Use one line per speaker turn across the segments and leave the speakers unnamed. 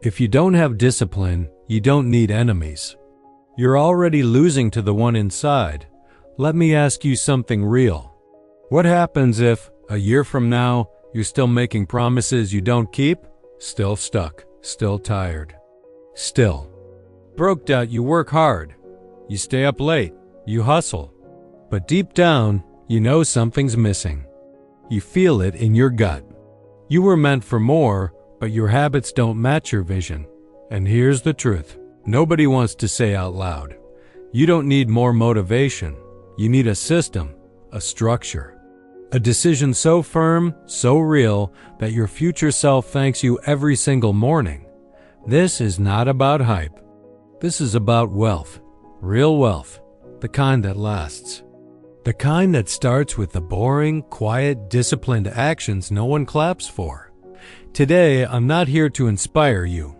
If you don't have discipline, you don't need enemies. You're already losing to the one inside. Let me ask you something real. What happens if, a year from now, you're still making promises you don't keep? Still stuck, still tired, still broke out. You work hard, you stay up late, you hustle, but deep down, you know something's missing. You feel it in your gut. You were meant for more, but your habits don't match your vision. And here's the truth. Nobody wants to say out loud. You don't need more motivation. You need a system, a structure. A decision so firm, so real, that your future self thanks you every single morning. This is not about hype. This is about wealth. Real wealth. The kind that lasts. The kind that starts with the boring, quiet, disciplined actions no one claps for. Today, I'm not here to inspire you.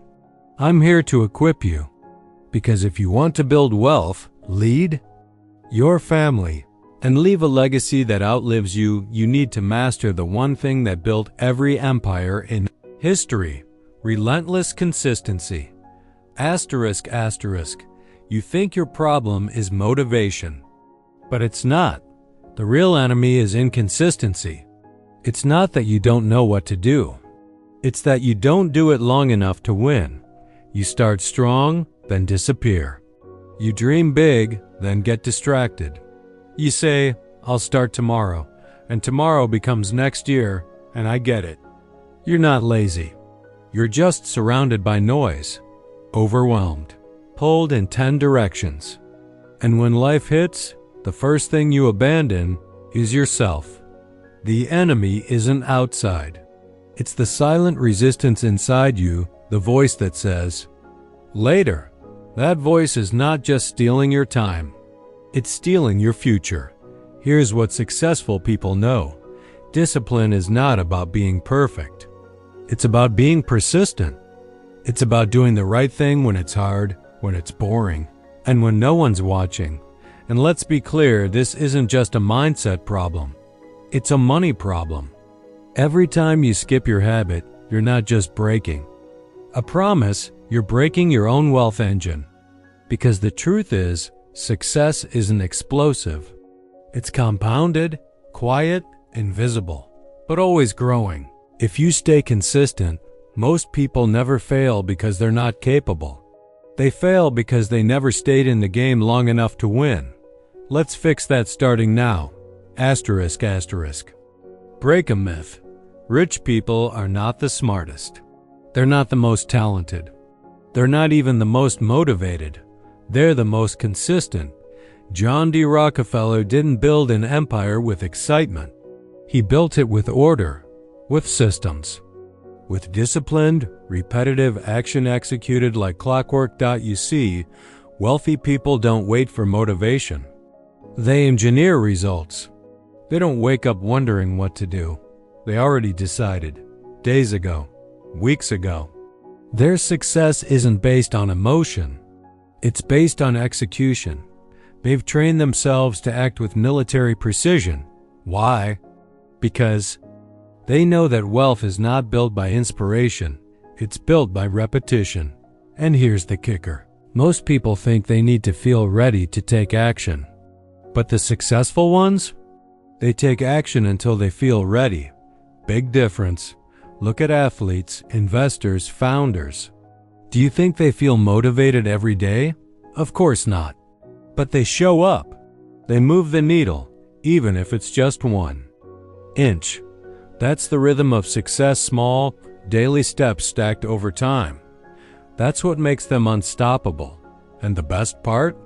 I'm here to equip you. Because if you want to build wealth, lead your family, and leave a legacy that outlives you, you need to master the one thing that built every empire in history: relentless consistency. Asterisk, asterisk. You think your problem is motivation. But it's not. The real enemy is inconsistency. It's not that you don't know what to do. It's that you don't do it long enough to win. You start strong, then disappear. You dream big, then get distracted. You say, I'll start tomorrow, and tomorrow becomes next year, and I get it. You're not lazy. You're just surrounded by noise, overwhelmed, pulled in 10 directions. And when life hits, the first thing you abandon is yourself. The enemy isn't outside. It's the silent resistance inside you, the voice that says, later. That voice is not just stealing your time. It's stealing your future. Here's what successful people know. Discipline is not about being perfect. It's about being persistent. It's about doing the right thing when it's hard, when it's boring, and when no one's watching. And let's be clear, this isn't just a mindset problem. It's a money problem. Every time you skip your habit, you're not just breaking a promise, you're breaking your own wealth engine. Because the truth is, success isn't explosive. It's compounded, quiet, invisible, but always growing. If you stay consistent, most people never fail because they're not capable. They fail because they never stayed in the game long enough to win. Let's fix that starting now. Asterisk, asterisk. Break a myth. Rich people are not the smartest. They're not the most talented. They're not even the most motivated. They're the most consistent. John D. Rockefeller didn't build an empire with excitement. He built it with order, with systems, with disciplined, repetitive action executed like clockwork. You see, wealthy people don't wait for motivation. They engineer results. They don't wake up wondering what to do. They already decided, days ago, weeks ago. Their success isn't based on emotion. It's based on execution. They've trained themselves to act with military precision. Why? Because they know that wealth is not built by inspiration. It's built by repetition. And here's the kicker. Most people think they need to feel ready to take action. But the successful ones? They take action until they feel ready. Big difference. Look at athletes, investors, founders. Do you think they feel motivated every day? Of course not. But they show up. They move the needle, even if it's just 1 inch. That's the rhythm of success, small, daily steps stacked over time. That's what makes them unstoppable. And the best part?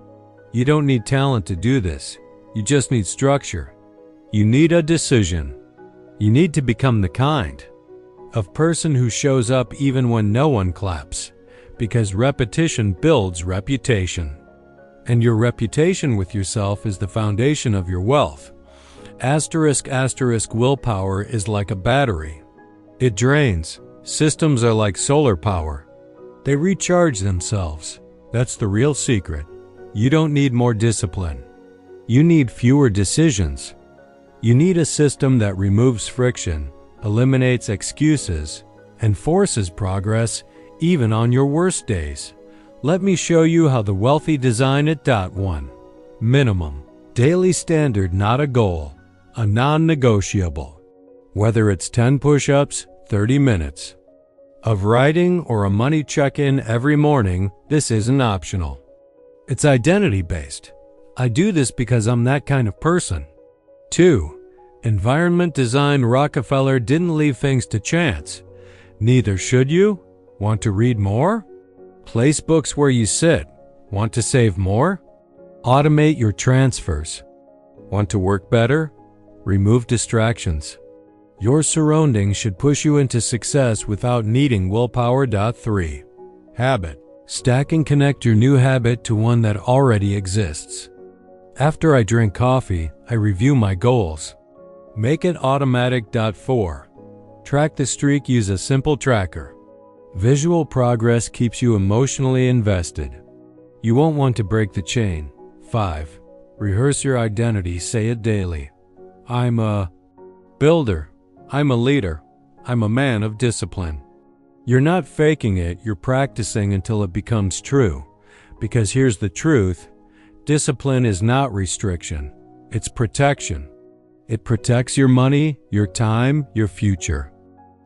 You don't need talent to do this. You just need structure. You need a decision. You need to become the kind of person who shows up even when no one claps, because repetition builds reputation. And your reputation with yourself is the foundation of your wealth. Asterisk, asterisk, willpower is like a battery. It drains. Systems are like solar power. They recharge themselves. That's the real secret. You don't need more discipline. You need fewer decisions. You need a system that removes friction, eliminates excuses, and forces progress even on your worst days. Let me show you how the wealthy design it. 1. Minimum. Daily standard, not a goal. A non-negotiable. Whether it's 10 push-ups, 30 minutes of writing, or a money check-in every morning, this isn't optional. It's identity-based. I do this because I'm that kind of person. 2. Environment design. Rockefeller didn't leave things to chance. Neither should you. Want to read more? Place books where you sit. Want to save more? Automate your transfers. Want to work better? Remove distractions. Your surroundings should push you into success without needing willpower. 3. Habit. Stack and connect your new habit to one that already exists. After I drink coffee, I review my goals. Make it automatic. 4. Track the streak. Use a simple tracker. Visual progress keeps you emotionally invested. You won't want to break the chain. 5. Rehearse your identity. Say it daily. I'm a builder. I'm a leader. I'm a man of discipline. You're not faking it, you're practicing until it becomes true. Because here's the truth, discipline is not restriction, it's protection. It protects your money, your time, your future.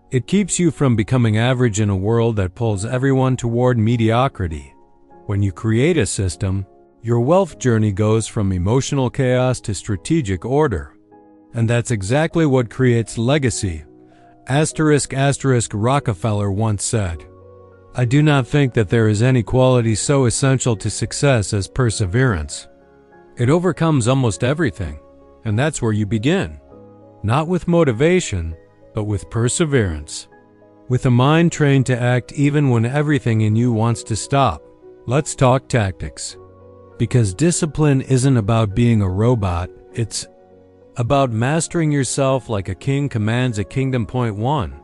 It keeps you from becoming average in a world that pulls everyone toward mediocrity. When you create a system, your wealth journey goes from emotional chaos to strategic order. And that's exactly what creates legacy. Rockefeller once said, I do not think that there is any quality so essential to success as perseverance. It overcomes almost everything, and that's where you begin. Not with motivation, but with perseverance. With a mind trained to act even when everything in you wants to stop. Let's talk tactics. Because discipline isn't about being a robot, it's about mastering yourself like a king commands a kingdom. 1.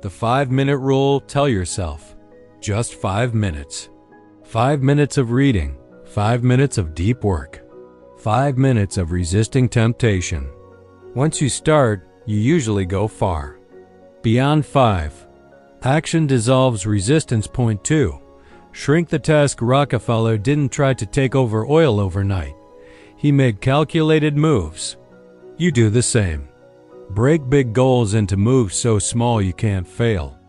The 5-minute rule. Tell yourself, just 5 minutes. 5 minutes of reading, 5 minutes of deep work, 5 minutes of resisting temptation. Once you start, you usually go far. Beyond 5. Action dissolves resistance. 2. Shrink the task. Rockefeller didn't try to take over oil overnight. He made calculated moves. You do the same. Break big goals into moves so small you can't fail.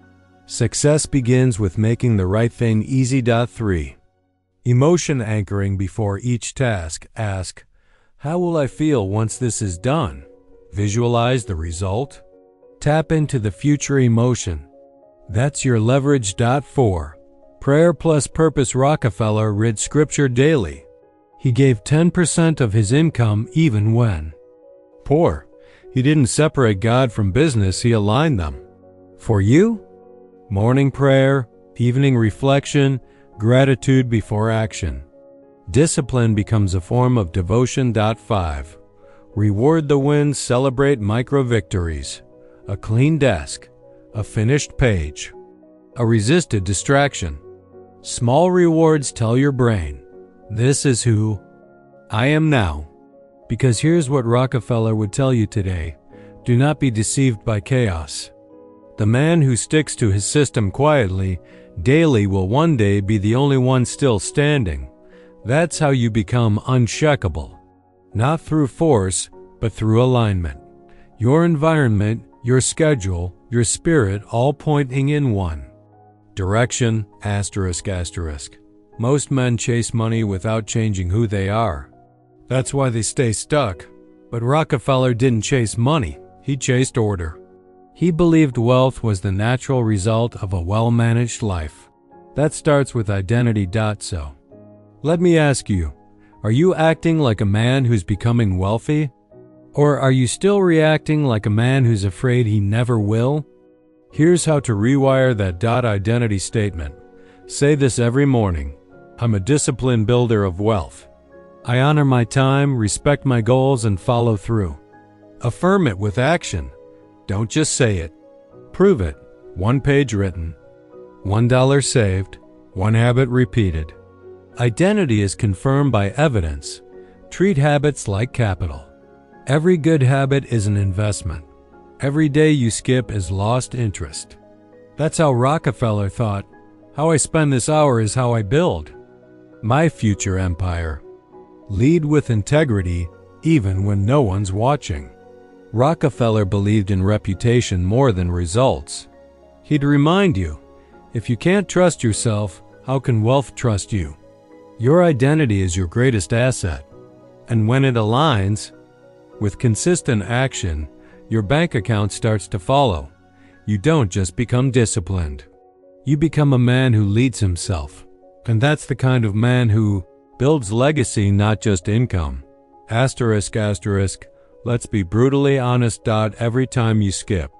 Success begins with making the right thing easy. 3. Emotion anchoring. Before each task, ask, how will I feel once this is done? Visualize the result. Tap into the future emotion. That's your leverage. 4. Prayer plus purpose. Rockefeller read scripture daily. He gave 10% of his income even when poor. He didn't separate God from business, he aligned them. For you? Morning prayer, evening reflection, gratitude before action. Discipline becomes a form of devotion. 5. Reward the wins, celebrate micro victories. A clean desk, a finished page, a resisted distraction. Small rewards tell your brain, this is who I am now. Because here's what Rockefeller would tell you today, do not be deceived by chaos. The man who sticks to his system quietly, daily will one day be the only one still standing. That's how you become uncheckable. Not through force, but through alignment. Your environment, your schedule, your spirit all pointing in one direction. Most men chase money without changing who they are. That's why they stay stuck. But Rockefeller didn't chase money, he chased order. He believed wealth was the natural result of a well-managed life. That starts with identity. So, let me ask you, are you acting like a man who's becoming wealthy? Or are you still reacting like a man who's afraid he never will? Here's how to rewire that identity statement. Say this every morning. I'm a disciplined builder of wealth. I honor my time, respect my goals, and follow through. Affirm it with action. Don't just say it. Prove it. 1 page written. $1 saved. 1 habit repeated. Identity is confirmed by evidence. Treat habits like capital. Every good habit is an investment. Every day you skip is lost interest. That's how Rockefeller thought. How I spend this hour is how I build my future empire. Lead with integrity, even when no one's watching. Rockefeller believed in reputation more than results. He'd remind you, if you can't trust yourself, how can wealth trust you? Your identity is your greatest asset. And when it aligns with consistent action, your bank account starts to follow. You don't just become disciplined. You become a man who leads himself. And that's the kind of man who builds legacy, not just income. Asterisk, asterisk, let's be brutally honest. Every time you skip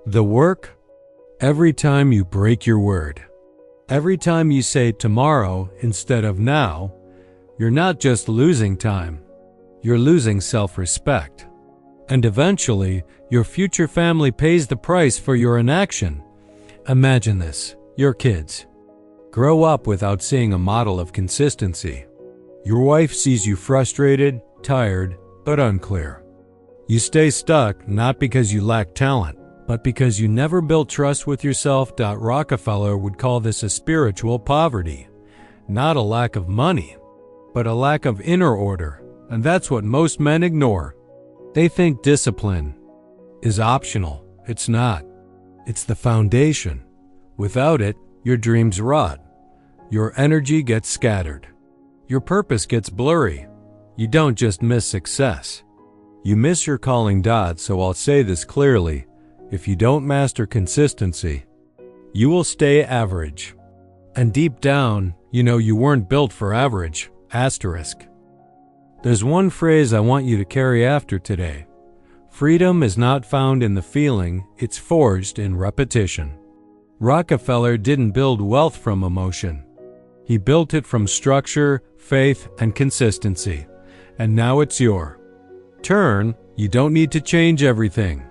the work, every time you break your word, every time you say tomorrow instead of now, you're not just losing time, you're losing self-respect. And eventually, your future family pays the price for your inaction. Imagine this, your kids grow up without seeing a model of consistency. Your wife sees you frustrated, tired, but unclear. You stay stuck not because you lack talent, but because you never built trust with yourself. Rockefeller would call this a spiritual poverty, not a lack of money, but a lack of inner order. And that's what most men ignore. They think discipline is optional. It's not. It's the foundation. Without it, your dreams rot. Your energy gets scattered. Your purpose gets blurry. You don't just miss success. You miss your calling. So I'll say this clearly. If you don't master consistency, you will stay average. And deep down, you know you weren't built for average. Asterisk. There's one phrase I want you to carry after today. Freedom is not found in the feeling, it's forged in repetition. Rockefeller didn't build wealth from emotion. He built it from structure, faith, and consistency. And now it's your turn. You don't need to change everything.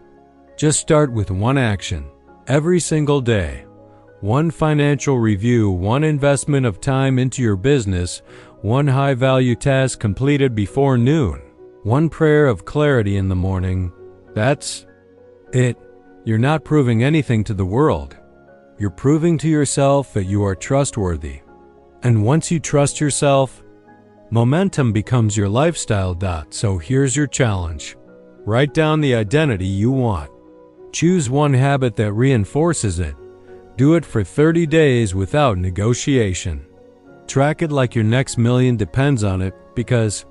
Just start with one action every single day. One financial review, one investment of time into your business, one high-value task completed before noon, one prayer of clarity in the morning. That's it. You're not proving anything to the world. You're proving to yourself that you are trustworthy. And once you trust yourself, momentum becomes your lifestyle. So here's your challenge. Write down the identity you want. Choose one habit that reinforces it. Do it for 30 days without negotiation. Track it like your next million depends on it, because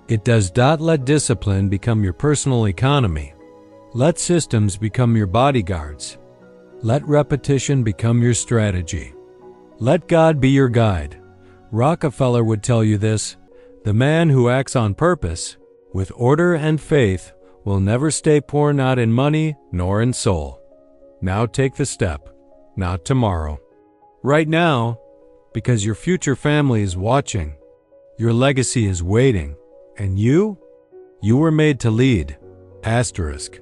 it does. Let discipline become your personal economy. Let systems become your bodyguards. Let repetition become your strategy. Let God be your guide. Rockefeller would tell you this: the man who acts on purpose, with order and faith, will never stay poor, not in money nor in soul. Now take the step, not tomorrow. Right now, because your future family is watching. Your legacy is waiting. And you were made to lead. Asterisk.